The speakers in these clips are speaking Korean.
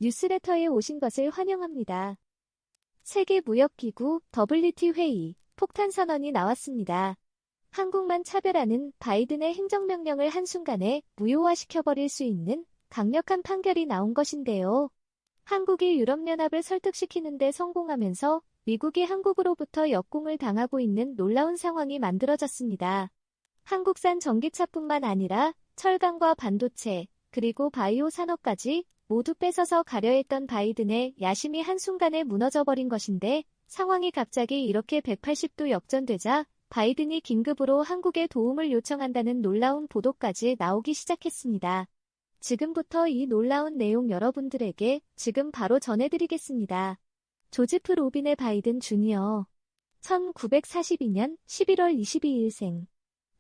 뉴스레터에 오신 것을 환영합니다. 세계무역기구 WT 회의, 폭탄 선언이 나왔습니다. 한국만 차별하는 바이든의 행정명령을 한순간에 무효화시켜버릴 수 있는 강력한 판결이 나온 것인데요. 한국이 유럽연합을 설득시키는 데 성공하면서 미국이 한국으로부터 역공을 당하고 있는 놀라운 상황이 만들어졌습니다. 한국산 전기차뿐만 아니라 철강과 반도체, 그리고 바이오 산업까지 모두 뺏어서 가려 했던 바이든의 야심이 한순간에 무너져버린 것인데, 상황이 갑자기 이렇게 180도 역전되자 바이든이 긴급으로 한국에 도움을 요청한다는 놀라운 보도까지 나오기 시작했습니다. 지금부터 이 놀라운 내용 여러분들에게 지금 바로 전해드리겠습니다. 조지프 로빈의 바이든 주니어. 1942년 11월 22일생.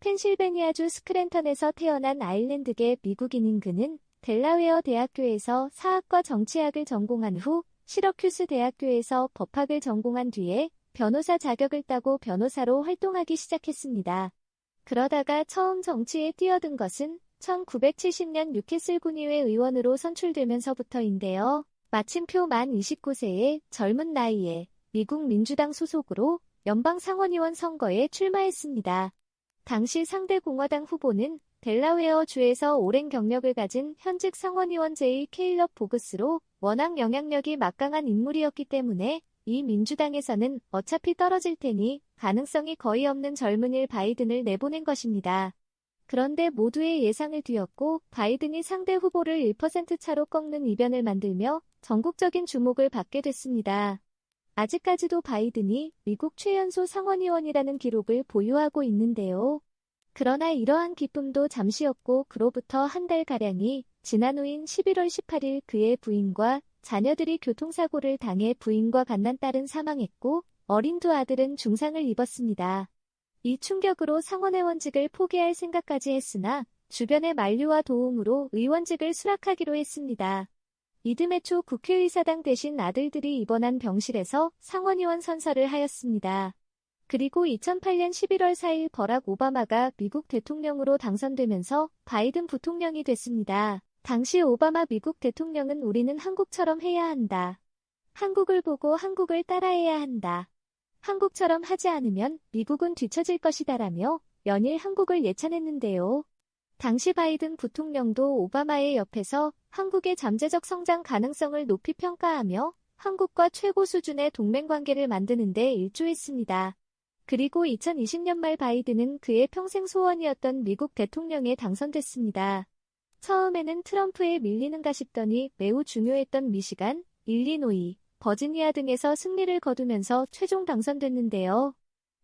펜실베니아주 스크랜턴에서 태어난 아일랜드계 미국인인 그는 델라웨어 대학교에서 사학과 정치학을 전공한 후 시러큐스 대학교에서 법학을 전공한 뒤에 변호사 자격을 따고 변호사로 활동하기 시작했습니다. 그러다가 처음 정치에 뛰어든 것은 1970년 뉴캐슬 군의회 의원으로 선출되면서부터인데요. 마침표 만 29세의 젊은 나이에 미국 민주당 소속으로 연방 상원의원 선거에 출마했습니다. 당시 상대 공화당 후보는 델라웨어 주에서 오랜 경력을 가진 현직 상원의원 제이 케일럽 보그스로 워낙 영향력이 막강한 인물이었기 때문에 이 민주당에서는 어차피 떨어질 테니 가능성이 거의 없는 젊은이 바이든을 내보낸 것입니다. 그런데 모두의 예상을 뒤엎고 바이든이 상대 후보를 1% 차로 꺾는 이변을 만들며 전국적인 주목을 받게 됐습니다. 아직까지도 바이든이 미국 최연소 상원의원이라는 기록을 보유하고 있는데요. 그러나 이러한 기쁨도 잠시였고 그로부터 한 달가량이 지난 후인 11월 18일 그의 부인과 자녀들이 교통사고를 당해 부인과 갓난딸은 사망했고 어린 두 아들은 중상을 입었습니다. 이 충격으로 상원의원직을 포기할 생각까지 했으나 주변의 만류와 도움으로 의원직을 수락하기로 했습니다. 이듬해 초 국회의사당 대신 아들들이 입원한 병실에서 상원의원 선서를 하였습니다. 그리고 2008년 11월 4일 버락 오바마가 미국 대통령으로 당선되면서 바이든 부통령이 됐습니다. 당시 오바마 미국 대통령은 우리는 한국처럼 해야 한다. 한국을 보고 한국을 따라해야 한다. 한국처럼 하지 않으면 미국은 뒤처질 것이다라며 연일 한국을 예찬했는데요. 당시 바이든 부통령도 오바마의 옆에서 한국의 잠재적 성장 가능성을 높이 평가하며 한국과 최고 수준의 동맹관계를 만드는 데 일조했습니다. 그리고 2020년 말 바이든은 그의 평생 소원이었던 미국 대통령에 당선됐습니다. 처음에는 트럼프에 밀리는가 싶더니 매우 중요했던 미시간, 일리노이, 버지니아 등에서 승리를 거두면서 최종 당선됐는데요.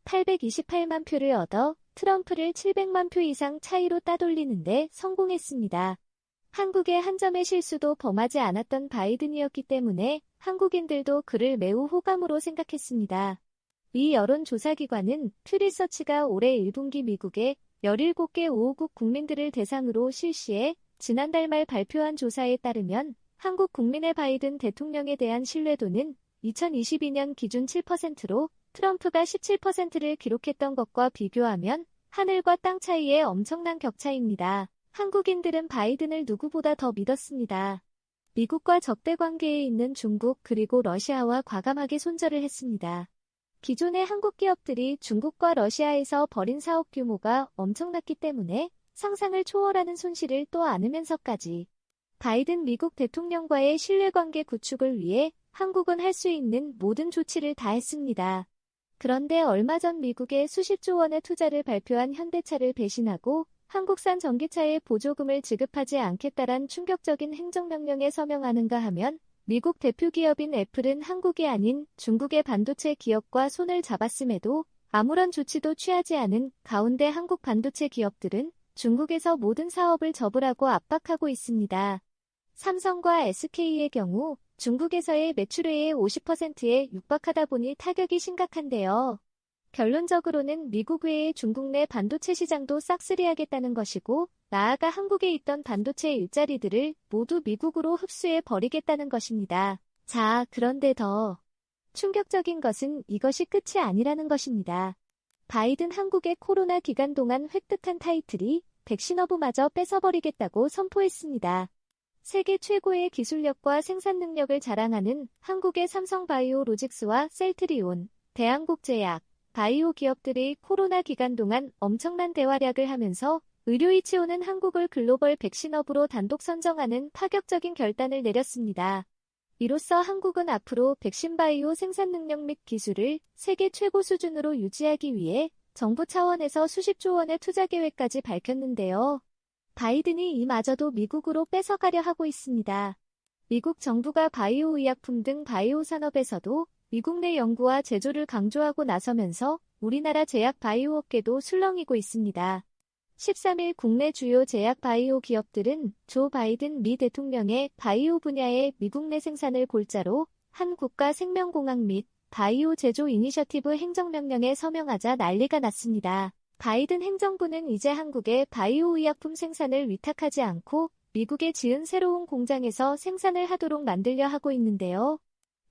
828만 표를 얻어 트럼프를 700만 표 이상 차이로 따돌리는데 성공했습니다. 한국의 한 점의 실수도 범하지 않았던 바이든이었기 때문에 한국인들도 그를 매우 호감으로 생각했습니다. 이 여론조사기관은 퓨리서치가 올해 1분기 미국의 17개 5호국 국민들을 대상으로 실시해 지난달 말 발표한 조사에 따르면 한국 국민의 바이든 대통령에 대한 신뢰도는 2022년 기준 7%로 트럼프가 17%를 기록했던 것과 비교하면 하늘과 땅 차이의 엄청난 격차입니다. 한국인들은 바이든을 누구보다 더 믿었습니다. 미국과 적대 관계에 있는 중국 그리고 러시아와 과감하게 손절을 했습니다. 기존의 한국 기업들이 중국과 러시아에서 벌인 사업 규모가 엄청났기 때문에 상상을 초월하는 손실을 또 안으면서까지 바이든 미국 대통령과의 신뢰관계 구축을 위해 한국은 할 수 있는 모든 조치를 다했습니다. 그런데 얼마 전 미국의 수십조 원의 투자를 발표한 현대차를 배신하고 한국산 전기차에 보조금을 지급하지 않겠다란 충격적인 행정명령에 서명하는가 하면 미국 대표 기업인 애플은 한국이 아닌 중국의 반도체 기업과 손을 잡았음에도 아무런 조치도 취하지 않은 가운데 한국 반도체 기업들은 중국에서 모든 사업을 접으라고 압박하고 있습니다. 삼성과 SK의 경우 중국에서의 매출액의 50%에 육박하다 보니 타격이 심각한데요. 결론적으로는 미국 외의 중국 내 반도체 시장도 싹쓸이하겠다는 것이고 나아가 한국에 있던 반도체 일자리들을 모두 미국으로 흡수해 버리겠다는 것입니다. 자, 그런데 더 충격적인 것은 이것이 끝이 아니라는 것입니다. 바이든 한국의 코로나 기간 동안 획득한 타이틀이 백신허브마저 뺏어버리겠다고 선포했습니다. 세계 최고의 기술력과 생산 능력을 자랑하는 한국의 삼성바이오로직스와 셀트리온, 대한국제약, 바이오 기업들이 코로나 기간 동안 엄청난 대활약을 하면서 의료이치오는 한국을 글로벌 백신업으로 단독 선정하는 파격적인 결단을 내렸습니다. 이로써 한국은 앞으로 백신 바이오 생산 능력 및 기술을 세계 최고 수준으로 유지하기 위해 정부 차원에서 수십조 원의 투자 계획까지 밝혔는데요. 바이든이 이마저도 미국으로 뺏어가려 하고 있습니다. 미국 정부가 바이오 의약품 등 바이오 산업에서도 미국 내 연구와 제조를 강조하고 나서면서 우리나라 제약 바이오 업계도 술렁이고 있습니다. 13일 국내 주요 제약 바이오 기업들은 조 바이든 미 대통령의 바이오 분야의 미국 내 생산을 골자로 한 국가 생명공학 및 바이오 제조 이니셔티브 행정명령에 서명하자 난리가 났습니다. 바이든 행정부는 이제 한국의 바이오 의약품 생산을 위탁하지 않고 미국에 지은 새로운 공장에서 생산을 하도록 만들려 하고 있는데요.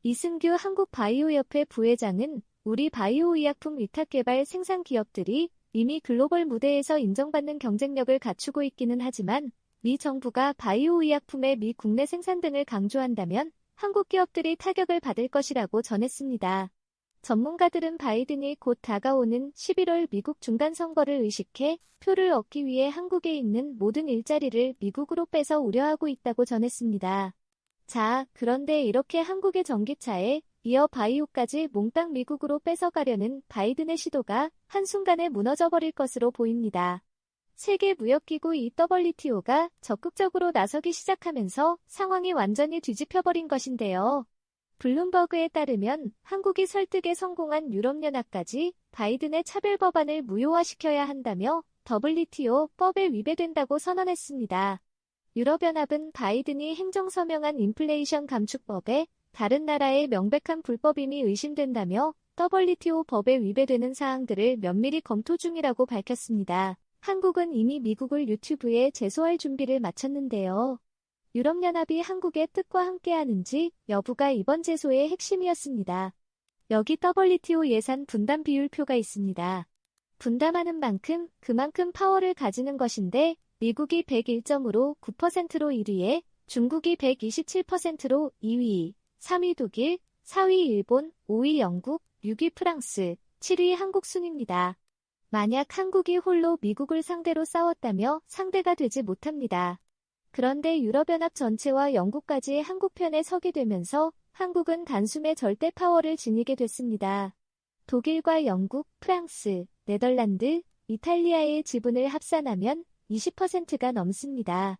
이승규 한국바이오협회 부회장은 우리 바이오 의약품 위탁 개발 생산 기업들이 이미 글로벌 무대에서 인정받는 경쟁력을 갖추고 있기는 하지만 미 정부가 바이오 의약품의 미 국내 생산 등을 강조한다면 한국 기업들이 타격을 받을 것이라고 전했습니다. 전문가들은 바이든이 곧 다가오는 11월 미국 중간선거를 의식해 표를 얻기 위해 한국에 있는 모든 일자리를 미국으로 빼서 우려하고 있다고 전했습니다. 자, 그런데 이렇게 한국의 전기차에 이어 바이오까지 몽땅 미국으로 뺏어가려는 바이든의 시도가 한순간에 무너져버릴 것으로 보입니다. 세계무역기구 WTO가 적극적으로 나서기 시작하면서 상황이 완전히 뒤집혀버린 것인데요. 블룸버그에 따르면 한국이 설득에 성공한 유럽연합까지 바이든의 차별 법안을 무효화시켜야 한다며 WTO 법에 위배된다고 선언했습니다. 유럽연합은 바이든이 행정서명한 인플레이션 감축법에 다른 나라의 명백한 불법임이 의심된다며 WTO 법에 위배되는 사항들을 면밀히 검토 중이라고 밝혔습니다. 한국은 이미 미국을 유튜브에 제소할 준비를 마쳤는데요. 유럽연합이 한국의 뜻과 함께하는지 여부가 이번 제소의 핵심이었습니다. 여기 WTO 예산 분담 비율표가 있습니다. 분담하는 만큼 그만큼 파워를 가지는 것인데 미국이 101.5로 9%로 1위에 중국이 127%로 2위, 3위 독일, 4위 일본, 5위 영국, 6위 프랑스, 7위 한국 순입니다. 만약 한국이 홀로 미국을 상대로 싸웠다며 상대가 되지 못합니다. 그런데 유럽연합 전체와 영국까지 한국 편에 서게 되면서 한국은 단숨에 절대 파워를 지니게 됐습니다. 독일과 영국, 프랑스, 네덜란드, 이탈리아의 지분을 합산하면 20%가 넘습니다.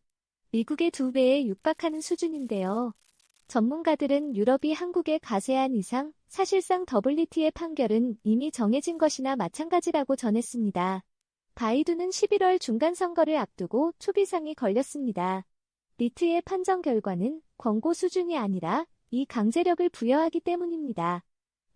미국의 2배에 육박하는 수준인데요. 전문가들은 유럽이 한국에 가세한 이상 사실상 WTO의 판결은 이미 정해진 것이나 마찬가지라고 전했습니다. 바이든은 11월 중간선거를 앞두고 초비상이 걸렸습니다. 리트의 판정 결과는 권고 수준이 아니라 이 강제력을 부여하기 때문입니다.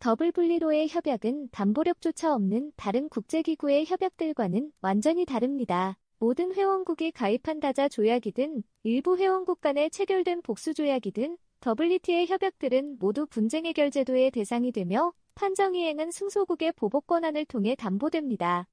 WTO의 협약은 담보력조차 없는 다른 국제기구의 협약들과는 완전히 다릅니다. 모든 회원국이 가입한 다자 조약이든 일부 회원국 간에 체결된 복수 조약이든 WTO의 협약들은 모두 분쟁 해결 제도의 대상이 되며 판정 이행은 승소국의 보복 권한을 통해 담보됩니다.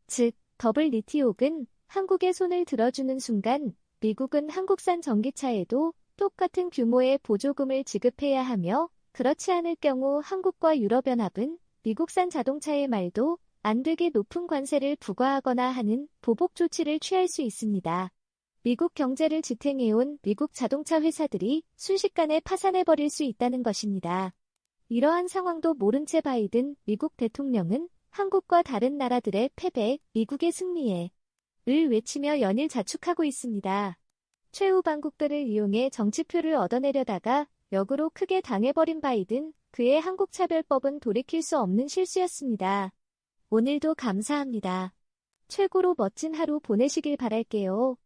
즉, WTO는 한국의 손을 들어주는 순간 미국은 한국산 전기차에도 똑같은 규모의 보조금을 지급해야 하며 그렇지 않을 경우 한국과 유럽연합은 미국산 자동차의 말도 안 되게 높은 관세를 부과하거나 하는 보복 조치를 취할 수 있습니다. 미국 경제를 지탱해온 미국 자동차 회사들이 순식간에 파산해버릴 수 있다는 것입니다. 이러한 상황도 모른 채 바이든 미국 대통령은 한국과 다른 나라들의 패배, 미국의 승리에 을 외치며 연일 자축하고 있습니다. 최후 반국들을 이용해 정치표를 얻어내려다가 역으로 크게 당해버린 바이든, 그의 한국차별법은 돌이킬 수 없는 실수였습니다. 오늘도 감사합니다. 최고로 멋진 하루 보내시길 바랄게요.